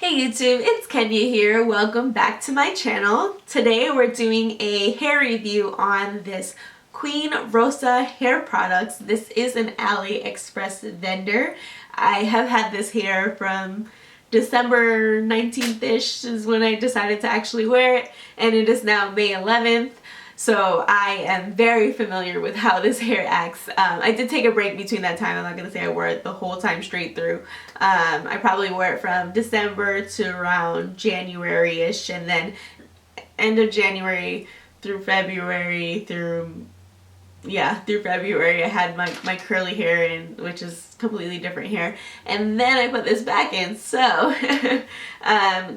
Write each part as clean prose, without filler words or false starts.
Hey YouTube, it's Kenya here. Welcome back to my channel. Today we're doing a hair review on this Queen Rosa Hair Products. This is an Aliexpress vendor. I have had this hair from December 19th-ish is when I decided to actually wear it, and it is now May 11th. So I am very familiar with how this hair acts. I did take a break between that time. I'm not going to say I wore it the whole time straight through. I probably wore it from December to around January-ish, and then end of January through February through February I had my curly hair in, which is completely different hair, and then I put this back in. So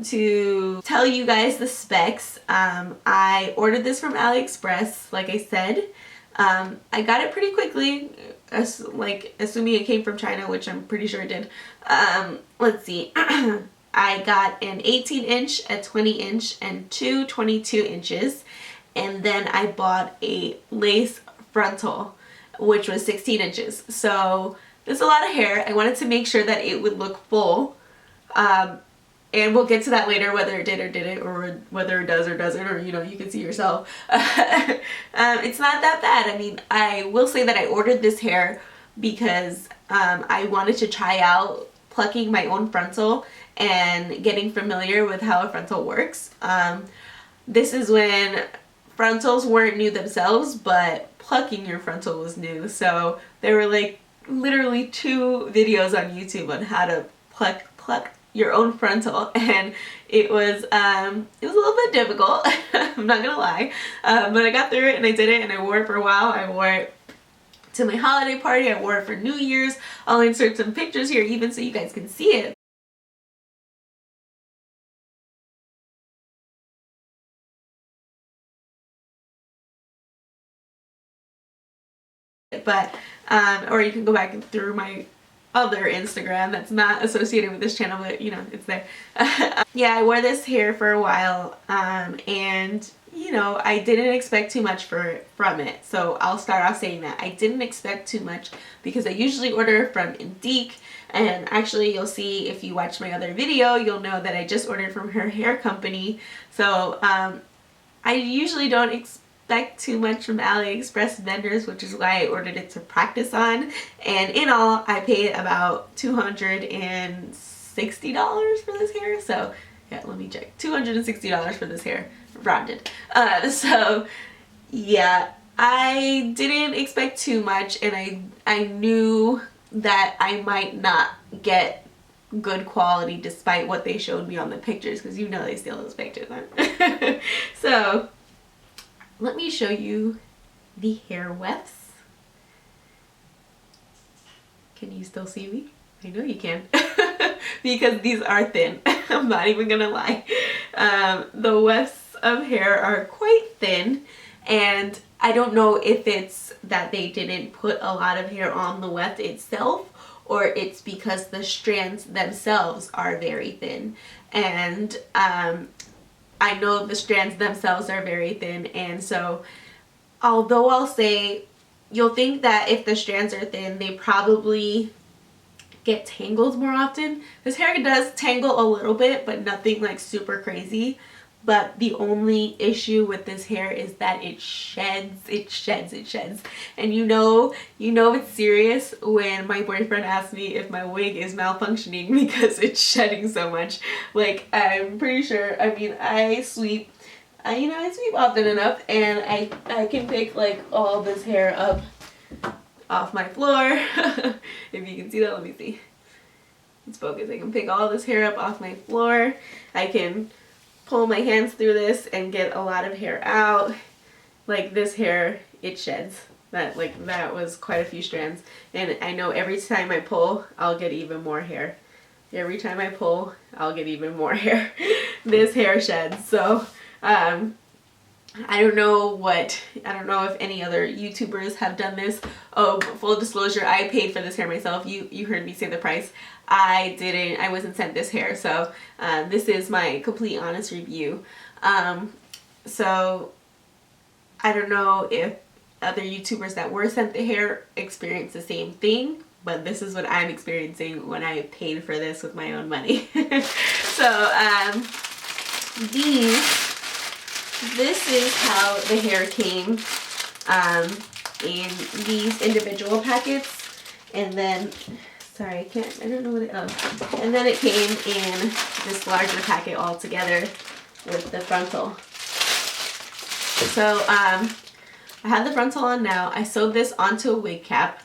to tell you guys the specs, I ordered this from Aliexpress, like I said. I got it pretty quickly, assuming it came from China, which I'm pretty sure it did. Let's see. I got an 18-inch, a 20-inch, and two 22 inches. And then I bought a lace frontal, which was 16 inches. So there's a lot of hair. I wanted to make sure that it would look full. And we'll get to that later, whether it did or didn't, or whether it does or doesn't, or you can see yourself. It's not that bad. I mean, I will say that I ordered this hair because I wanted to try out plucking my own frontal and getting familiar with how a frontal works. This is when frontals weren't new themselves, but plucking your frontal was new. So there were like literally 2 videos on YouTube on how to pluck your own frontal, and it was a little bit difficult. I'm not gonna lie, but I got through it and I did it, and I wore it for a while. I wore it to my holiday party. I wore it for New Year's. I'll insert some pictures here even so you guys can see it. But or you can go back through my other Instagram that's not associated with this channel, but it's there. Yeah, I wore this hair for a while, and I didn't expect too much from it. So I'll start off saying that I didn't expect too much because I usually order from Indique, and actually you'll see if you watch my other video, you'll know that I just ordered from her hair company. So I usually don't expect too much from AliExpress vendors, which is why I ordered it to practice on. And in all, I paid about $260 for this hair. So yeah, let me check. $260 for this hair, rounded. So yeah, I didn't expect too much, and I knew that I might not get good quality despite what they showed me on the pictures, because they steal those pictures, huh? So let me show you the hair wefts. Can you still see me? I know you can. Because these are thin. I'm not even gonna lie. The wefts of hair are quite thin, and I don't know if it's that they didn't put a lot of hair on the weft itself, or it's because the strands themselves are very thin. And I know the strands themselves are very thin, and so although I'll say you'll think that if the strands are thin, they probably get tangled more often. This hair does tangle a little bit, but nothing like super crazy. But the only issue with this hair is that it sheds. And it's serious when my boyfriend asks me if my wig is malfunctioning because it's shedding so much. Like, I'm pretty sure, I sweep often enough, and I can pick like all this hair up off my floor. If you can see that, let me see. It's focused. I can pick all this hair up off my floor. I can pull my hands through this and get a lot of hair out. Like this hair, it sheds. That was quite a few strands, and I know every time I pull, I'll get even more hair. Every time I pull, I'll get even more hair. This hair sheds. So I don't know if any other YouTubers have done this. Oh, full disclosure, I paid for this hair myself. You heard me say the price. I wasn't sent this hair, so this is my complete honest review. So I don't know if other YouTubers that were sent the hair experienced the same thing, but this is what I'm experiencing when I paid for this with my own money. So this is how the hair came in these individual packets, and then, sorry, I don't know what and then it came in this larger packet all together with the frontal. So I have the frontal on now. I sewed this onto a wig cap.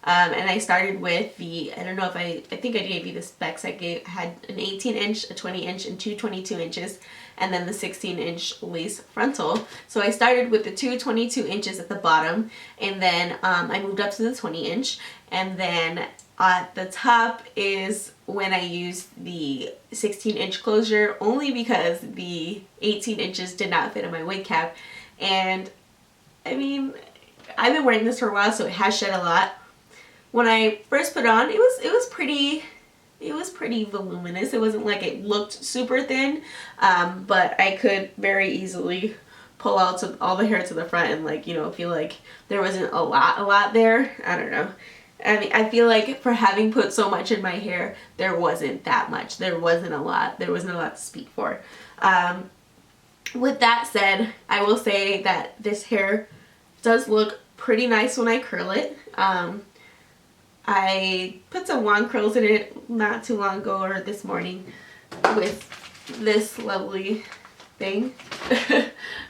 And I started with the, I don't know if I think I gave you the specs. I had an 18-inch, a 20-inch, and two 22 inches, and then the 16-inch lace frontal. So I started with the two 22 inches at the bottom, and then I moved up to the 20-inch, and then at the top is when I used the 16-inch closure, only because the 18 inches did not fit in my wig cap. And I mean, I've been wearing this for a while, so it has shed a lot. When I first put it on, it was pretty voluminous. It wasn't like it looked super thin, but I could very easily pull out all the hair to the front and, like, you know, feel like there wasn't a lot there. I don't know. I mean, I feel like for having put so much in my hair, there wasn't that much. There wasn't a lot. There wasn't a lot to speak for. With that said, I will say that this hair does look pretty nice when I curl it. I put some wand curls in it not too long ago, or this morning, with this lovely thing.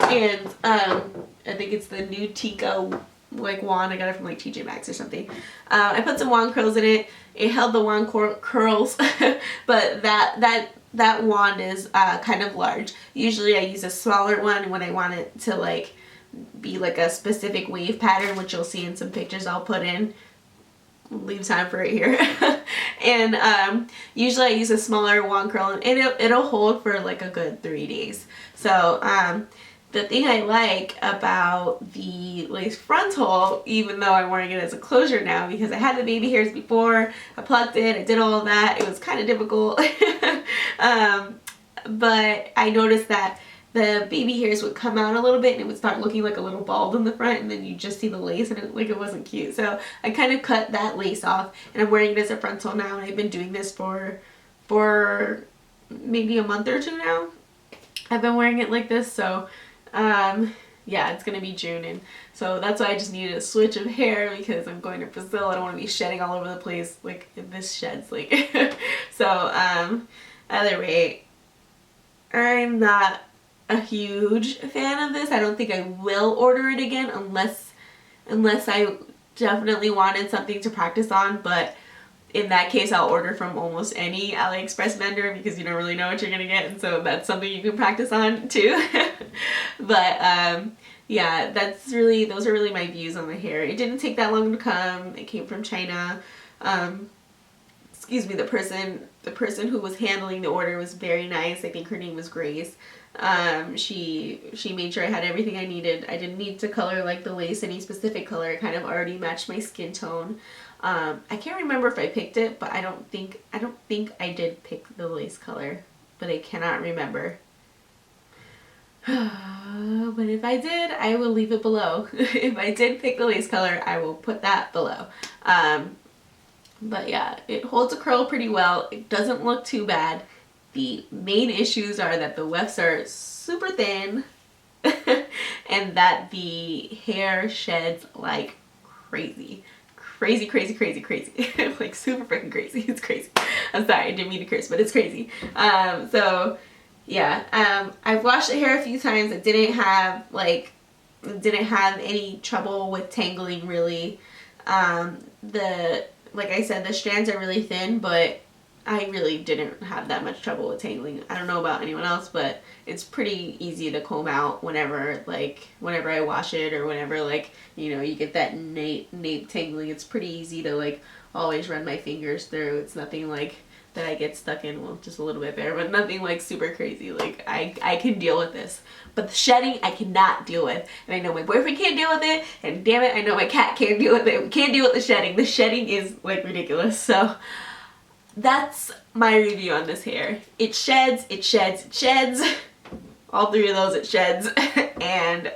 And I think it's the new Tika like wand. I got it from like TJ Maxx or something. I put some wand curls in it. It held the wand curls, but that wand is kind of large. Usually I use a smaller one when I want it to like be like a specific wave pattern, which you'll see in some pictures I'll put in. Leave time for it here. And usually I use a smaller wand curl, and it'll hold for like a good 3 days. So the thing I like about the lace frontal, even though I'm wearing it as a closure now because I had the baby hairs before, I plucked it, I did all of that, it was kind of difficult. But I noticed that the baby hairs would come out a little bit and it would start looking like a little bald in the front, and then you just see the lace, and it wasn't cute. So I kind of cut that lace off, and I'm wearing it as a frontal now, and I've been doing this for maybe a month or two now. I've been wearing it like this, so yeah, it's gonna be June, and so that's why I just needed a switch of hair, because I'm going to Brazil. I don't want to be shedding all over the place like this sheds, like. So either way, I'm not a huge fan of this. I don't think I will order it again unless I definitely wanted something to practice on, but in that case I'll order from almost any Aliexpress vendor, because you don't really know what you're gonna get, and so that's something you can practice on too. But yeah, those are really my views on the hair. It didn't take that long to come. It came from China. Excuse me, the person who was handling the order was very nice. I think her name was Grace. She made sure I had everything I needed. I didn't need to color like the lace any specific color. It kind of already matched my skin tone. I can't remember if I picked it, but I don't think I did pick the lace color, but I cannot remember. But if I did, I will leave it below. If I did pick the lace color, I will put that below. But yeah, it holds a curl pretty well. It doesn't look too bad. The main issues are that the wefts are super thin and that the hair sheds like crazy. Crazy. Like super freaking crazy. It's crazy. I'm sorry, I didn't mean to curse, but it's crazy. So yeah, I've washed the hair a few times. I didn't have any trouble with tangling really. Like I said, the strands are really thin, but I really didn't have that much trouble with tangling. I don't know about anyone else, but it's pretty easy to comb out whenever I wash it, or whenever, like, you know, you get that nape tangling. It's pretty easy to like always run my fingers through. It's nothing like that I get stuck in, well, just a little bit there, but nothing like super crazy. Like I can deal with this, but the shedding I cannot deal with, and I know my boyfriend can't deal with it, and damn it, I know my cat can't deal with it. We can't deal with the shedding. The shedding is like ridiculous. So that's my review on this hair. It sheds. All three of those, it sheds. And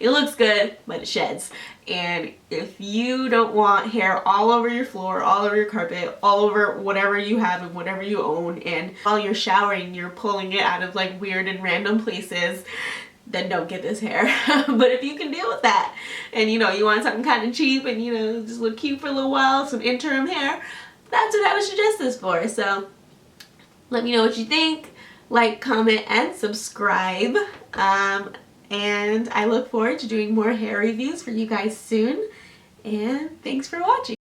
it looks good, but it sheds. And if you don't want hair all over your floor, all over your carpet, all over whatever you have and whatever you own, and while you're showering you're pulling it out of like weird and random places, then don't get this hair. But if you can deal with that and you know you want something kind of cheap and you know just look cute for a little while, some interim hair, that's what I would suggest this for. So let me know what you think. Like, comment, and subscribe. And I look forward to doing more hair reviews for you guys soon. And thanks for watching.